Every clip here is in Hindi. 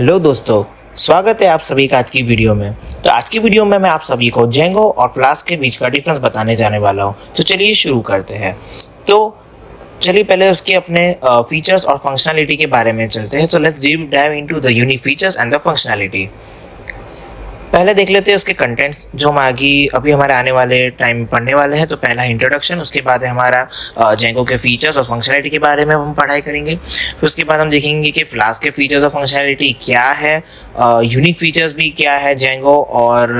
हेलो दोस्तों, स्वागत है आप सभी का आज की वीडियो में। तो आज की वीडियो में मैं आप सभी को जेंगो और फ्लास्क के बीच का डिफरेंस बताने जाने वाला हूं। तो चलिए शुरू करते हैं। तो चलिए पहले उसके अपने फीचर्स और फंक्शनैलिटी के बारे में चलते हैं। तो let's deep dive into the unique features and the functionality. पहले देख लेते हैं उसके कंटेंट्स जो हम आगे अभी हमारे आने वाले टाइम पढ़ने वाले हैं। तो पहला इंट्रोडक्शन, उसके बाद है हमारा जेंगो के फीचर्स और फंक्शनैलिटी के बारे में हम पढ़ाई करेंगे। फिर उसके बाद हम देखेंगे कि फ्लास्क के फीचर्स और फंक्शनैलिटी क्या है, यूनिक फीचर्स भी क्या है जेंगो और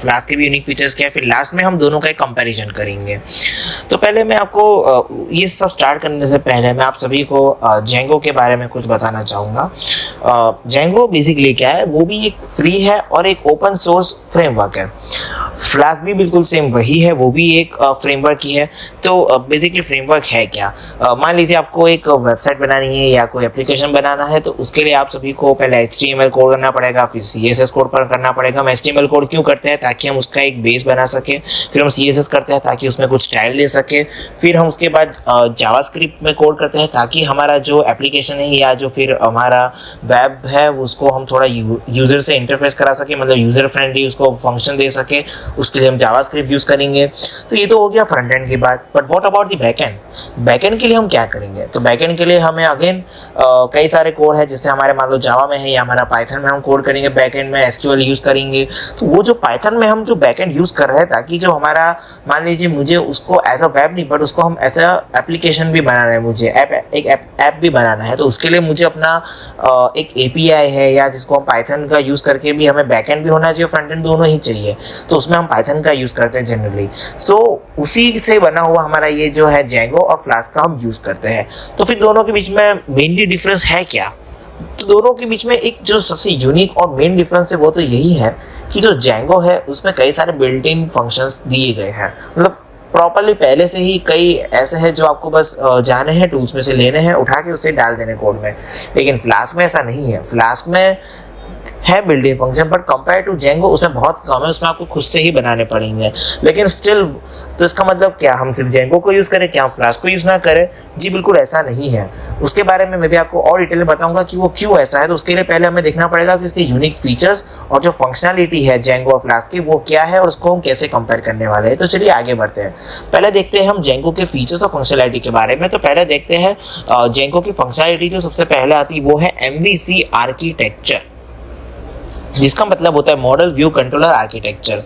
फ्लास्क के भी यूनिक फीचर्स क्या है। फिर लास्ट में हम दोनों का एक कंपैरिजन करेंगे। तो पहले मैं आपको ये सब स्टार्ट करने से पहले मैं आप सभी को जेंगो के बारे में कुछ बताना चाहूँगा। जेंगो बेसिकली क्या है, वो भी एक फ्री है और एक ओपन सोर्स फ्रेमवर्क है। फ्लास्क भी बिल्कुल सेम वही है, वो भी एक फ्रेमवर्क ही है। तो बेसिकली फ्रेमवर्क है क्या, मान लीजिए आपको एक वेबसाइट बनानी है या कोई एप्लीकेशन बनाना है। तो उसके लिए आप सभी को पहले HTML कोड करना पड़ेगा, फिर CSS कोड पर करना पड़ेगा। हम HTML कोड क्यों करते हैं, ताकि हम उसका एक बेस बना सकें। फिर हम CSS करते हैं ताकि उसमें कुछ स्टाइल दे सके। फिर हम उसके बाद जावास्क्रिप्ट में कोड करते हैं ताकि हमारा जो एप्लीकेशन है या जो फिर हमारा वेब है उसको हम थोड़ा यूज़र से इंटरफेस करा सके, मतलब यूज़र फ्रेंडली उसको फंक्शन दे सके। उसके लिए हम जावास्क्रिप्ट यूज़ करेंगे। तो ये तो हो गया फ्रंट एंड की बात। But what about the backend? Backend के लिए हम क्या करेंगे? तो बैकएंड के लिए हमें अगेन कई सारे कोड है, जैसे हमारे मान लो जावा में है या हमारा पाइथन में हम कोड करेंगे। बैकएंड में SQL यूज़ करेंगे। तो वो जो पाइथन में हम जो बैकएंड यूज़ कर रहे हैं, ताकि जो हमारा मान लीजिए मुझे उसको एज अ वेब नहीं, बट उसको हम एज अ एप्लीकेशन भी बनाना है, मुझे एक ऐप भी बनाना है। तो उसके लिए मुझे अपना एक API है या जिसको हम पाइथन का यूज़ करके भी हमें बैकएंड भी होना चाहिए, फ्रंट एंड दोनों ही चाहिए। तो उसमें हम पाइथन का यूज़ करते हैं जनरली। सो उसी से बना हुआ हमारा ये जो है जेंगो और फ्लास्क का हम यूज़ करते हैं। तो फिर दोनों के बीच में मेनली डिफरेंस है क्या? तो दोनों के बीच में एक जो सबसे यूनिक और मेन डिफरेंस है वो तो यही है कि जो जेंगो है उसमें कई सारे बिल्ट इन फंक्शंस दिए गए हैं। मतलब प्रॉपरली पहले से ही कई ऐसे हैं जो आपको बस जाने हैं, टूल्स में से लेने हैं, उठा के उसे डाल देने कोड में। लेकिन फ्लास्क में ऐसा नहीं है। फ्लास्क में है built in function, but compare to Django उसमें बहुत कम है, उसमें आपको खुद से ही बनाने पड़ेंगे। लेकिन स्टिल, तो इसका मतलब क्या हम सिर्फ जेंगो को यूज़ करें, क्या हम फ्लास्क को यूज़ ना करें? जी बिल्कुल ऐसा नहीं है। उसके बारे में मैं भी आपको और डिटेल में बताऊंगा कि वो क्यों ऐसा है। तो उसके लिए पहले हमें देखना पड़ेगा कि उसके यूनिक फीचर्स और जो फंक्शनैलिटी है जेंगो और फ्लास्क की वो क्या है और उसको हम कैसे कंपेयर करने वाले हैं। तो चलिए आगे बढ़ते हैं। पहले देखते हैं हम जेंगो के फीचर्स और फंक्शनैलिटी के बारे में। तो पहले देखते हैं जेंगो की फंक्शनैलिटी। जो सबसे पहले आती है वो है MVC आर्किटेक्चर, जिसका मतलब होता है मॉडल व्यू कंट्रोलर आर्किटेक्चर।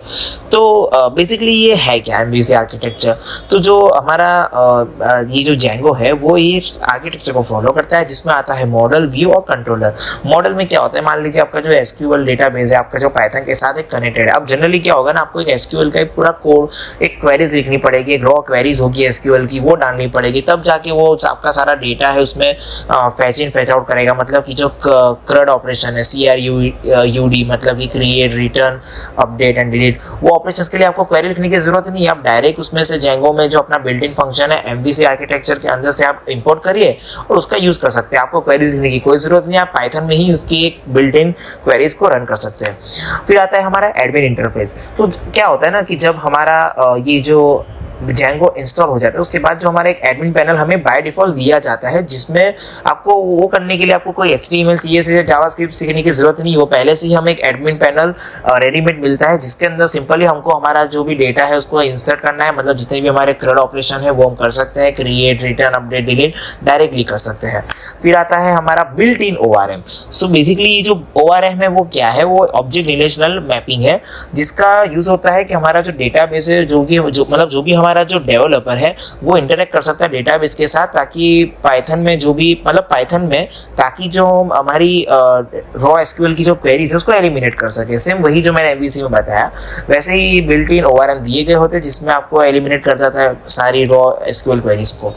तो बेसिकली ये है क्या MVC आर्किटेक्चर? तो जो हमारा ये जो जेंगो है वो ये आर्किटेक्चर को फॉलो करता है, जिसमें आता है मॉडल, व्यू और कंट्रोलर। मॉडल में क्या होता है, मान लीजिए आपका जो SQL डेटाबेस है, आपका जो पाइथन के साथ एक कनेक्टेड है। अब जनरली क्या होगा ना, आपको एक SQL का एक पूरा कोड, एक क्वेरीज लिखनी पड़ेगी, एक रॉ क्वेरीज होगी SQL की, वो डालनी पड़ेगी, तब जाके वो आपका सारा डेटा है उसमें फैच इन फैच आउट करेगा। मतलब कि जो CRUD ऑपरेशन है, CRUD मतलब कि create, return, update and delete, वो ऑपरेशंस के लिए आपको क्वेरी लिखने की जरूरत नहीं है। आप डायरेक्ट उसमें से जेंगो में जो अपना बिल्ट इन फंक्शन है MVC आर्किटेक्चर के अंदर से आप इंपोर्ट करिए और उसका यूज कर सकते हैं। आपको क्वेरीज लिखने की कोई जरूरत नहीं है, आप पाइथन में ही उसकी एक बिल्ट इन क्वेरीज को रन कर सकते हैं। फिर आता है हमारा एडमिन इंटरफेस। तो क्या होता है ना कि जब हमारा ये जो जेंगो इंस्टॉल हो जाता है उसके बाद जो हमारा एक एडमिन पैनल हमें बाय डिफॉल्ट दिया जाता है, जिसमें आपको वो करने के लिए आपको कोई HTML CSS या जावास्क्रिप्ट सीखने की जरूरत नहीं। वो पहले से ही हमें एक एडमिन पैनल रेडीमेड मिलता है, जिसके अंदर सिंपली हमको हमारा जो भी डेटा है उसको इंसर्ट करना है। मतलब जितने भी हमारे CRUD ऑपरेशन है वो हम कर सकते हैं, create, return, update, delete directly कर सकते हैं। फिर आता है हमारा built in ORM। So basically ये जो ORM है वो क्या है, वो ऑब्जेक्ट रिलेशनल मैपिंग है, जिसका यूज होता है कि हमारा जो डेटाबेस है, जो भी हमारा जो डेवलपर है वो इंटरेक्ट कर सकता है डेटाबेस के साथ, ताकि पाइथन में जो भी पाइथन में ताकि जो हमारी रॉ SQL की जो क्वेरीज है उसको एलिमिनेट कर सके। सेम वही जो मैंने MVC में बताया, वैसे ही बिल्ट इन ORM दिए गए होते हैं, जिसमें आपको एलिमिनेट कर देता है सारी रॉ SQL क्वेरीज को।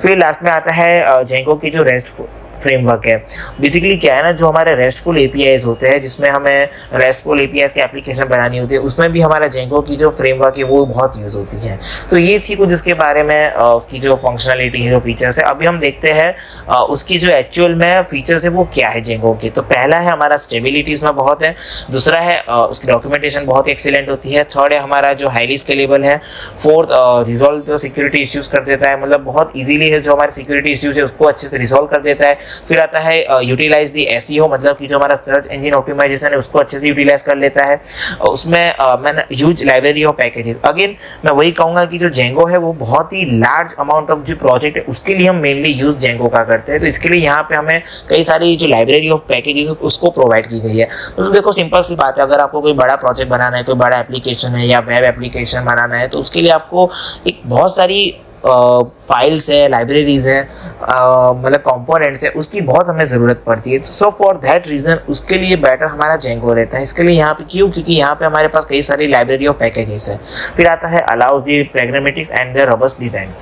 फिर लास्ट में आता है जेंगो की जो रेस्ट फ्रेमवर्क है। बेसिकली क्या है ना, जो हमारे रेस्टफुल APIs होते हैं, जिसमें हमें रेस्टफुल APIs की एप्लीकेशन बनानी होती है, उसमें भी हमारा जेंगो की जो फ्रेमवर्क है वो बहुत यूज़ होती है। तो ये थी कुछ इसके बारे में उसकी जो फंक्शनलिटी है, जो फीचर्स है। अभी हम देखते हैं उसकी जो एक्चुअल में फीचर्स है वो क्या है जेंगो की। तो पहला है हमारा स्टेबिलिटी इसमें बहुत है। दूसरा है उसकी डॉक्यूमेंटेशन बहुत एक्सीलेंट होती है। थर्ड है हमारा जो हाईली स्केलेबल है। फोर्थ, रिजॉल्व जो सिक्योरिटी इश्यूज़ कर देता है, मतलब बहुत ईजिली है जो हमारे सिक्योरिटी इश्यूज़ है उसको अच्छे से रिजॉल्व कर देता है। फिर आता है यूटिलाइज दी एसईओ, मतलब कि जो हमारा सर्च इंजन ऑप्टिमाइजेशन है उसको अच्छे से यूटिलाइज कर लेता है। उसमें मैंने huge library of packages, again मैं वही कहूँगा कि जो जेंगो है वो बहुत ही लार्ज अमाउंट ऑफ जो प्रोजेक्ट है उसके लिए हम मेनली यूज जेंगो का करते हैं। तो इसके लिए यहाँ पे हमें कई सारी जो लाइब्रेरी ऑफ पैकेजेस उसको प्रोवाइड की गई है। तो देखो सिंपल सी बात है, अगर आपको कोई बड़ा प्रोजेक्ट बनाना है, कोई बड़ा एप्लीकेशन है या वेब एप्लीकेशन बनाना है, तो उसके लिए आपको एक बहुत सारी फाइल्स है, लाइब्रेरीज है, मतलब कंपोनेंट्स है, उसकी बहुत हमें ज़रूरत पड़ती है। सो फॉर दैट रीज़न उसके लिए बेटर हमारा जेंगो रहता है। इसके लिए यहाँ पे क्यों, क्योंकि यहाँ पे हमारे पास कई सारी लाइब्रेरी ऑफ पैकेजेस है। फिर आता है allows the pragmatics and the robust design.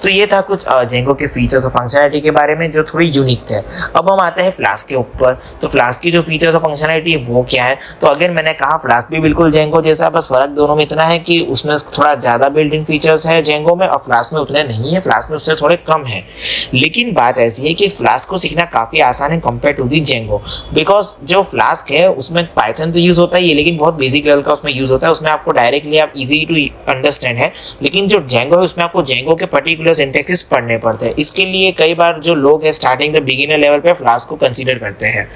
तो ये था कुछ जेंगो के फीचर्स और फंक्शनैलिटी के बारे में जो थोड़ी यूनिक थे। अब हम आते हैं फ्लास्क के ऊपर। तो फ्लास्क की जो फीचर्स और फंक्शनैलिटी है वो क्या है, तो अगेन मैंने कहा फ्लास्क भी बिल्कुल जेंगो जैसा, बस फ़र्क दोनों में इतना है कि उसमें थोड़ा ज़्यादा बिल्ट इन फीचर्स है जेंगो में, और फ्लास्क में उतने नहीं है, फ्लास्क में उससे थोड़े कम है। लेकिन बात ऐसी है कि फ्लास्क को सीखना काफ़ी आसान है compare to the Django, because जो फ्लास्क है उसमें पाइथन तो यूज़ होता ही है, लेकिन बहुत बेसिक लेवल का उसमें यूज़ होता है, उसमें आपको डायरेक्टली आप इजी टू अंडरस्टैंड है। लेकिन जो जेंगो है उसमें आपको जेंगो के पर्टिकुलर सिंटैक्स पढ़ने पड़ते हैं। इसके लिए कई बार जो लोग हैं स्टार्टिंग द बिगिनर लेवल पे फ्लास्क को कंसीडर करते हैं।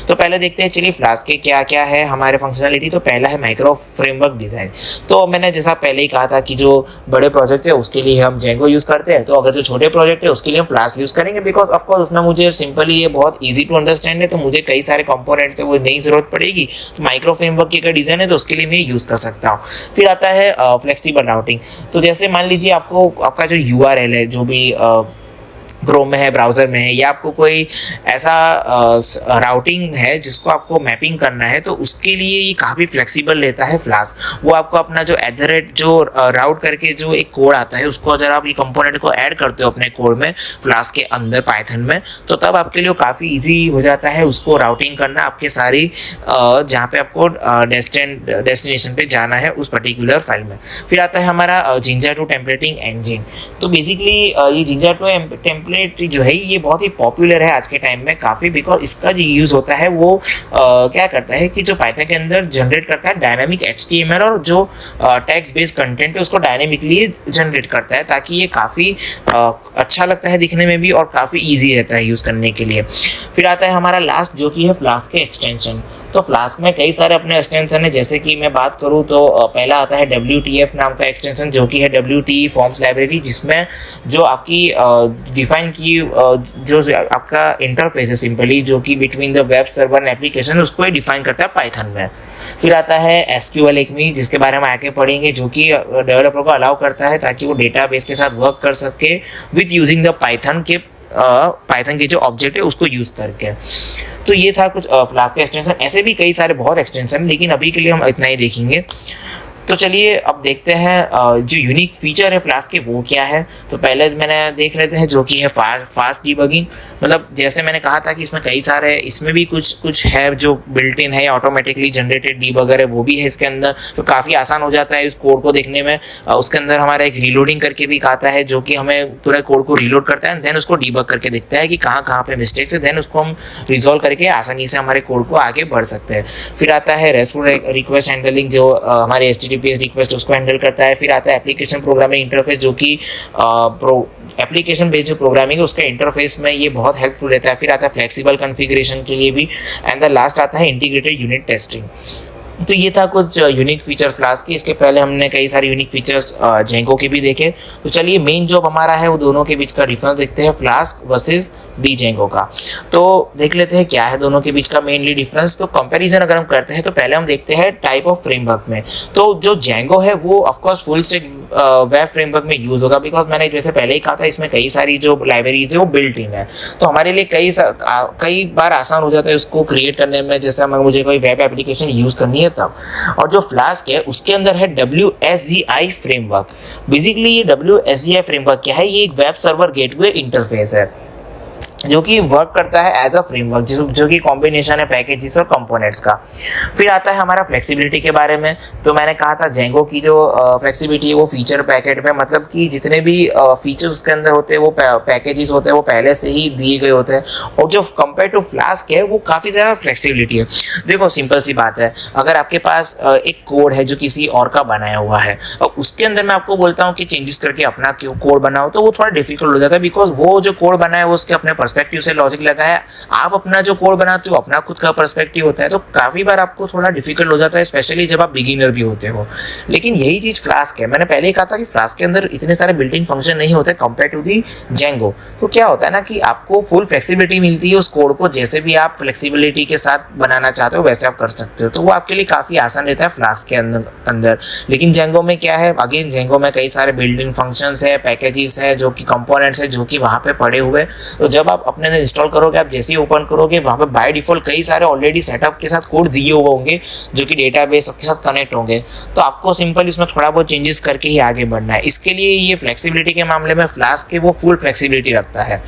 तो पहले देखते हैं चलिए फ्लास्क के क्या क्या है हमारे फंक्शनैलिटी। तो पहला है माइक्रो फ्रेमवर्क डिज़ाइन। तो मैंने जैसा पहले ही कहा था कि जो बड़े प्रोजेक्ट है उसके लिए हम जेंगो यूज़ करते हैं, तो अगर जो छोटे प्रोजेक्ट है उसके लिए हम फ्लास्क यूज़ करेंगे, बिकॉज ऑफकोर्स उसमें मुझे सिंपली ये बहुत ईजी टू अंडरस्टैंड है, तो मुझे कई सारे कंपोनेंट्स है वो नहीं ज़रूरत पड़ेगी। तो माइक्रो फ्रेमवर्क की अगर डिज़ाइन है तो उसके लिए मैं यूज़ कर सकता हूँ। फिर आता है फ्लेक्सिबल राउटिंग। तो जैसे मान लीजिए आपको आपका जो URL है, जो भी क्रोम में है, ब्राउज़र में है, या आपको कोई ऐसा राउटिंग है जिसको आपको मैपिंग करना है, तो उसके लिए ये काफ़ी फ्लेक्सिबल रहता है फ्लास्क। वो आपको अपना जो जो राउट करके जो एक कोड आता है उसको अगर आप ये कंपोनेंट को ऐड करते हो अपने कोड में फ्लास्क के अंदर पाइथन में, तो तब आपके लिए काफ़ी ईजी हो जाता है उसको राउटिंग करना आपके सारी जहाँ पे आपको डेस्टिनेशन पे जाना है उस पर्टिकुलर फाइल में। फिर आता है हमारा जिंजा 2 टेम्पलेटिंग इंजन। तो बेसिकली ये जिंजा 2 टेम्पलेट जो है ये बहुत ही पॉपुलर है आज के टाइम में काफ़ी, बिकॉज इसका जो यूज़ होता है वो क्या करता है कि जो पाइथन के अंदर जनरेट करता है डायनामिक HTML और जो टेक्स्ट बेस्ड कंटेंट है उसको डायनामिकली जनरेट करता है, ताकि ये काफ़ी अच्छा लगता है दिखने में भी और काफ़ी ईजी रहता है यूज़ करने के लिए। फिर आता है हमारा लास्ट जो कि है फ्लास्क के एक्सटेंशन। तो फ्लास्क में कई सारे अपने एक्सटेंशन है, जैसे कि मैं बात करूँ तो पहला आता है WTF नाम का एक्सटेंशन जो कि है WTE फॉर्म्स लाइब्रेरी, जिसमें जो आपकी डिफाइन की जो आपका इंटरफेस है सिंपली जो कि between the web server and application उसको ही डिफाइन करता है पाइथन में। फिर आता है SQL एकमी, जिसके बारे में आगे पढ़ेंगे, जो कि डेवलपर को अलाउ करता है ताकि वो डेटाबेस के साथ वर्क कर सके विद यूजिंग द पाइथन के जो ऑब्जेक्ट है उसको यूज़ करके। तो ये था कुछ फ्लास्क के एक्सटेंशन। ऐसे भी कई सारे बहुत एक्सटेंशन, लेकिन अभी के लिए हम इतना ही देखेंगे। तो चलिए अब देखते हैं जो यूनिक फीचर है फ्लास्क के वो क्या है। तो पहले मैंने देख लेते हैं जो कि है फास्ट डीबगिंग। मतलब जैसे मैंने कहा था कि इसमें कई सारे, इसमें भी कुछ है जो बिल्ट इन है, ऑटोमेटिकली जनरेटेड डीबगर है वो भी है इसके अंदर, तो काफ़ी आसान हो जाता है इस कोड को देखने में। उसके अंदर हमारा एक रीलोडिंग करके भी आता है जो कि हमें पूरा कोड को रीलोड करता है, देन उसको डीबग करके दिखता है कि कहाँ कहाँ पे मिस्टेक्स है, देन उसको हम रिजॉल्व करके आसानी से हमारे कोड को आगे बढ़ सकते हैं। फिर आता है रेस्टफुल रिक्वेस्ट हैंडलिंग जो हमारे HTTPS रिक्वेस्ट उसको हैंडल करता है। फिर आता है एप्लीकेशन प्रोग्रामिंग इंटरफेस जो कि एप्लीकेशन बेस्ड जो प्रोग्रामिंग है उसके इंटरफेस में ये बहुत हेल्पफुल रहता है। फिर आता है फ्लेक्सिबल कॉन्फ़िगरेशन के लिए भी, एंड द लास्ट आता है इंटीग्रेटेड यूनिट टेस्टिंग। तो ये था कुछ यूनिक फीचर फ्लास्क की। इसके पहले हमने कई सारे यूनिक फीचर्स जेंगो के भी देखे। तो चलिए मेन जॉब हमारा है वो दोनों के बीच का डिफरेंस देखते हैं, फ्लास्क वर्सेस डी जेंगो का। तो देख लेते हैं क्या है दोनों के बीच का मेनली डिफरेंस। तो कंपैरिजन अगर हम करते हैं तो पहले हम देखते हैं टाइप ऑफ फ्रेमवर्क में। तो जो जेंगो है वो of course full stack web framework में यूज़ होगा, बिकॉज मैंने जैसे पहले ही कहा था इसमें कई सारी जो लाइब्रेरीज है वो बिल्ट इन है, तो हमारे लिए कई बार आसान हो जाता है उसको क्रिएट करने में, जैसे मुझे कोई वेब एप्लीकेशन यूज़ करनी है तब। और जो फ्लास्क है उसके अंदर है WSGI फ्रेमवर्क। बेसिकली ये WSGI फ्रेमवर्क क्या है, ये एक वेब सर्वर गेटवे इंटरफेस है जो कि वर्क करता है एज अ फ्रेमवर्क, जो कि कॉम्बिनेशन है पैकेजेस और कंपोनेंट्स का। फिर आता है हमारा फ्लेक्सिबिलिटी के बारे में। तो मैंने कहा था जेंगो की जो फ्लेक्सिबिलिटी है वो फीचर पैकेट में, मतलब कि जितने भी फीचर्स उसके अंदर होते हैं वो पैकेजेस होते हैं वो पहले से ही दिए गए होते हैं, और जो कंपेयर टू फ्लास्क है वो काफ़ी ज़्यादा फ्लेक्सिबिलिटी है। देखो सिंपल सी बात है, अगर आपके पास एक कोड है जो किसी और का बनाया हुआ है और उसके अंदर मैं आपको बोलता हूँ कि चेंजेस करके अपना कोड बनाओ, तो वो थोड़ा डिफिकल्ट हो जाता है, बिकॉज वो जो कोड बनाया है वो उसके अपने पर्सपेक्टिव से लॉजिक लगाया, आप अपना जो कोड बनाते हो अपना खुद का पर्सपेक्टिव होता है, तो काफ़ी बार आपको थोड़ा डिफिकल्ट हो जाता है, स्पेशली जब आप बिगिनर भी होते हो। लेकिन यही चीज़ फ्लास्क है, मैंने पहले ही कहा था कि फ्लास्क के अंदर इतने सारे बिल्ट इन फंक्शन नहीं होते कंपेयर टू दी जेंगो। तो क्या होता है ना कि आपको फुल फ्लेक्सिबिलिटी मिलती है उस कोड को, जैसे भी आप फ्लेक्सिबिलिटी के साथ बनाना चाहते हो वैसे आप कर सकते हो, तो वो आपके लिए काफ़ी आसान रहता है फ्लास्क के अंदर। लेकिन जेंगो में क्या है, अगेन जेंगो में कई सारे बिल्ट इन फंक्शंस है, पैकेजेस है, जो कि कंपोनेंट्स है, जो कि वहाँ पे पड़े हुए। तो जब आप अपने अंदर इंस्टॉल करोगे, आप जैसे ही ओपन करोगे वहाँ पे बाय डिफॉल्ट कई सारे ऑलरेडी सेटअप के साथ कोड दिए हुए होंगे जो कि डेटाबेस के साथ कनेक्ट होंगे। तो आपको सिंपल इसमें थोड़ा बहुत चेंजेस करके ही आगे बढ़ना है। इसके लिए ये फ्लेक्सिबिलिटी के मामले में फ्लास्क के वो फुल फ्लेक्सिबिलिटी रखता है।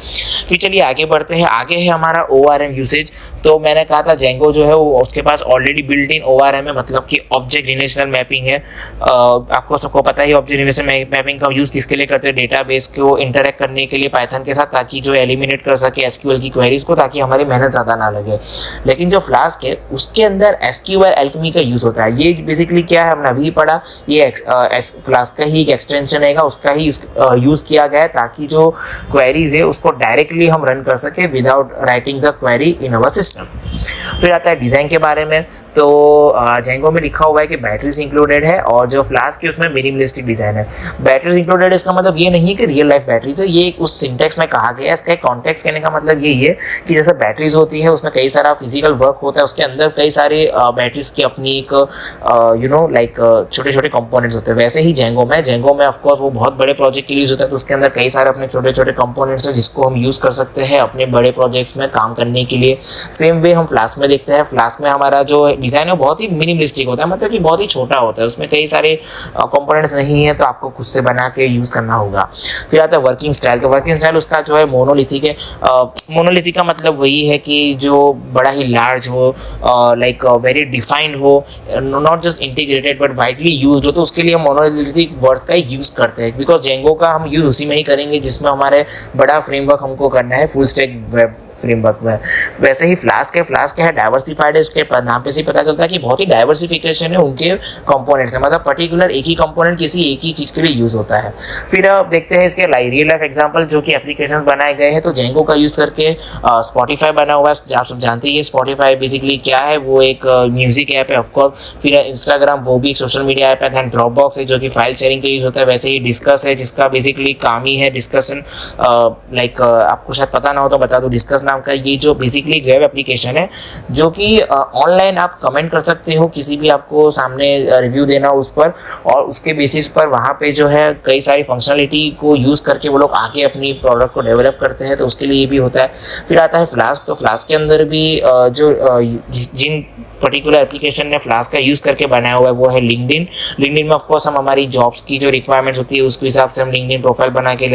फिर चलिए आगे बढ़ते हैं। आगे है हमारा ORM यूसेज। तो मैंने कहा था जेंगो जो है वो उसके पास ऑलरेडी बिल्ट इन ORM है, मतलब कि ऑब्जेक्ट रिलेशनल मैपिंग है। आपको सबको पता है ऑब्जेक्ट रिलेशनल मैपिंग का यूज़ किसके लिए करते हैं, डेटाबेस को इंटरेक्ट करने के लिए पाइथन के साथ, ताकि जो एलिमिनेट कर सके SQL की क्वेरीज को, ताकि हमारी मेहनत ज़्यादा ना लगे। लेकिन जो फ्लास्क है उसके अंदर SQL एल्केमी का यूज़ होता है। ये बेसिकली क्या है हमने अभी पढ़ा, ये फ्लास्क का ही एक एक्सटेंशन है, उसका ही यूज़ किया गया है ताकि जो क्वेरीज है उसको डायरेक्टली हम रन कर सके without writing the query in our system. फिर आता है डिज़ाइन के बारे में। तो जेंगो में लिखा हुआ है कि बैटरीज इंक्लूडेड है, और जो फ्लास्क है उसमें मिनिमलिस्टिक डिज़ाइन है। बैटरीज इंक्लूडेड इसका मतलब ये नहीं कि रियल लाइफ बैटरीज है, ये उस सिंटेक्स में कहा गया है। इसका कॉन्टेक्स्ट कहने का मतलब यही है कि जैसे बैटरीज होती है उसमें कई सारा फिजिकल वर्क होता है, उसके अंदर कई सारे बैटरीज की अपनी एक छोटे छोटे कंपोनेंट्स होते हैं। वैसे ही जेंगो में ऑफकोर्स वो बहुत बड़े प्रोजेक्ट के लिए यूज़ होता है, तो उसके अंदर कई सारे अपने छोटे छोटे कंपोनेंट्स हैं जिसको हम यूज़ कर सकते हैं अपने बड़े प्रोजेक्ट्स में काम करने के लिए। सेम वे हम फ्लास्क में देखते हैं। फ्लास्क में हमारा जो डिज़ाइन है बहुत ही मिनिमलिस्टिक होता है, मतलब कि बहुत ही छोटा होता है, उसमें कई सारे कंपोनेंट्स नहीं है, तो आपको खुद से बना के यूज़ करना होगा। फिर आता है वर्किंग स्टाइल। तो वर्किंग स्टाइल उसका जो है मोनोलिथिक है। मोनोलिथिक का मतलब वही है कि जो बड़ा ही लार्ज हो, वेरी डिफाइंड हो, not just integrated but widely used हो, तो उसके लिए हम मोनोलिथिक वर्ड्स का ही यूज़ करते हैं। बिकॉज जेंगो का हम यूज़ उसी में ही करेंगे जिसमें हमारे बड़ा फ्रेमवर्क हमको करना है, फुल स्टैक वेब फ्रेमवर्क में। वैसे ही फ्लास्क है डाइवर्सिफाइड है, उसके नाम पे से पता चलता है कि बहुत ही डाइवर्सिफिकेशन है उनके कंपोनेंट्स, मतलब पर्टिकुलर एक ही कंपोनेंट किसी एक ही चीज़ के लिए यूज़ होता है। फिर अब देखते हैं इसके रियल लाइफ एग्जांपल जो कि एप्लीकेशंस बनाए गए हैं। तो जेंगो का यूज़ करके स्पॉटिफाई बना हुआ है, आप सब जानते ही है स्पॉटिफाई बेसिकली क्या है, वो एक म्यूजिक ऐप है ऑफकोर्स। फिर इंस्टाग्राम वो भी एक सोशल मीडिया ऐप है। दैन ड्रॉपबॉक्स है जो कि फाइल शेयरिंग के लिए यूज़ होता है। वैसे ही डिस्कस है जिसका बेसिकली काम ही है डिस्कशन, आपको शायद पता ना हो तो बता दो, डिस्कस नाम का ये जो बेसिकली वेब एप्लीकेशन है जो कि ऑनलाइन आप कमेंट कर सकते हो, किसी भी आपको सामने रिव्यू देना हो उस पर, और उसके बेसिस पर वहाँ पे जो है कई सारी फंक्शनलिटी को यूज़ करके वो लोग आगे अपनी प्रोडक्ट को डेवलप करते हैं, तो उसके लिए ये भी होता है। फिर आता है फ्लास्क। तो फ्लास्क के अंदर भी जिन पर्टिकुलर एप्लीकेशन ने फ्लास्क का यूज़ करके बनाया हुआ है वो है लिंक्डइन में ऑफकोर्स हम हमारी जॉब्स की जो रिक्वायरमेंट्स होती है उसके हिसाब से हम लिंक्डइन प्रोफाइल बना के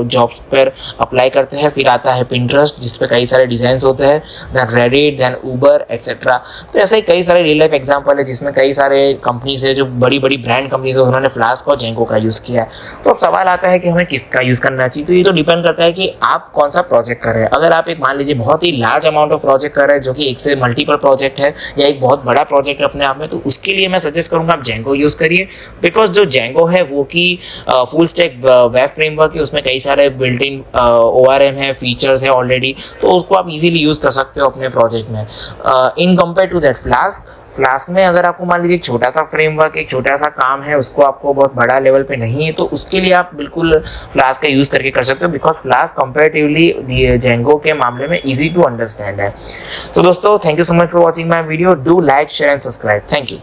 जॉब्स पर अप्लाई करते हैं। फिर आता है पिंटरेस्ट जिस पे कई सारे डिज़ाइंस होते हैं, than Reddit, than Uber etcetera. तो ऐसे ही कई सारे रियल लाइफ एग्जाम्पल है जिसमें कई सारे कंपनीज है जो बड़ी बड़ी ब्रांड कंपनीज है उन्होंने फ्लास्क और जेंगो का यूज़ किया है। तो अब सवाल आता है कि हमें किसका यूज़ करना चाहिए। तो ये तो डिपेंड करता है कि आप कौन सा प्रोजेक्ट कर रहे हैं। अगर आप एक मान लीजिए बहुत ही लार्ज अमाउंट ऑफ प्रोजेक्ट कर रहे हैं जो कि एक से मल्टीपल प्रोजेक्ट है या एक बहुत बड़ा प्रोजेक्ट अपने आप में, तो उसके लिए मैं सजेस्ट करूंगा आप जेंगो यूज़ करिए। बिकॉज जो जेंगो है वो कि फुल स्टैक वेब फ्रेमवर्क है, उसमें कई सारे बिल्ट इन ORM है, फीचर्स है ऑलरेडी, तो उसको आप इजीली यूज़ कर सकते हो अपने प्रोजेक्ट में। In compare to that Flask में अगर आपको मान लीजिए एक छोटा सा फ्रेमवर्क, एक छोटा सा काम है, उसको आपको बहुत बड़ा लेवल पे नहीं है, तो उसके लिए आप बिल्कुल फ्लास्क का यूज़ करके कर सकते हो। बिकॉज फ्लास्क कंपेरेटिवली जेंगो के मामले में ईजी टू अंडरस्टैंड है। तो दोस्तों thank you so much for watching my video. Do like, share and subscribe. Thank you.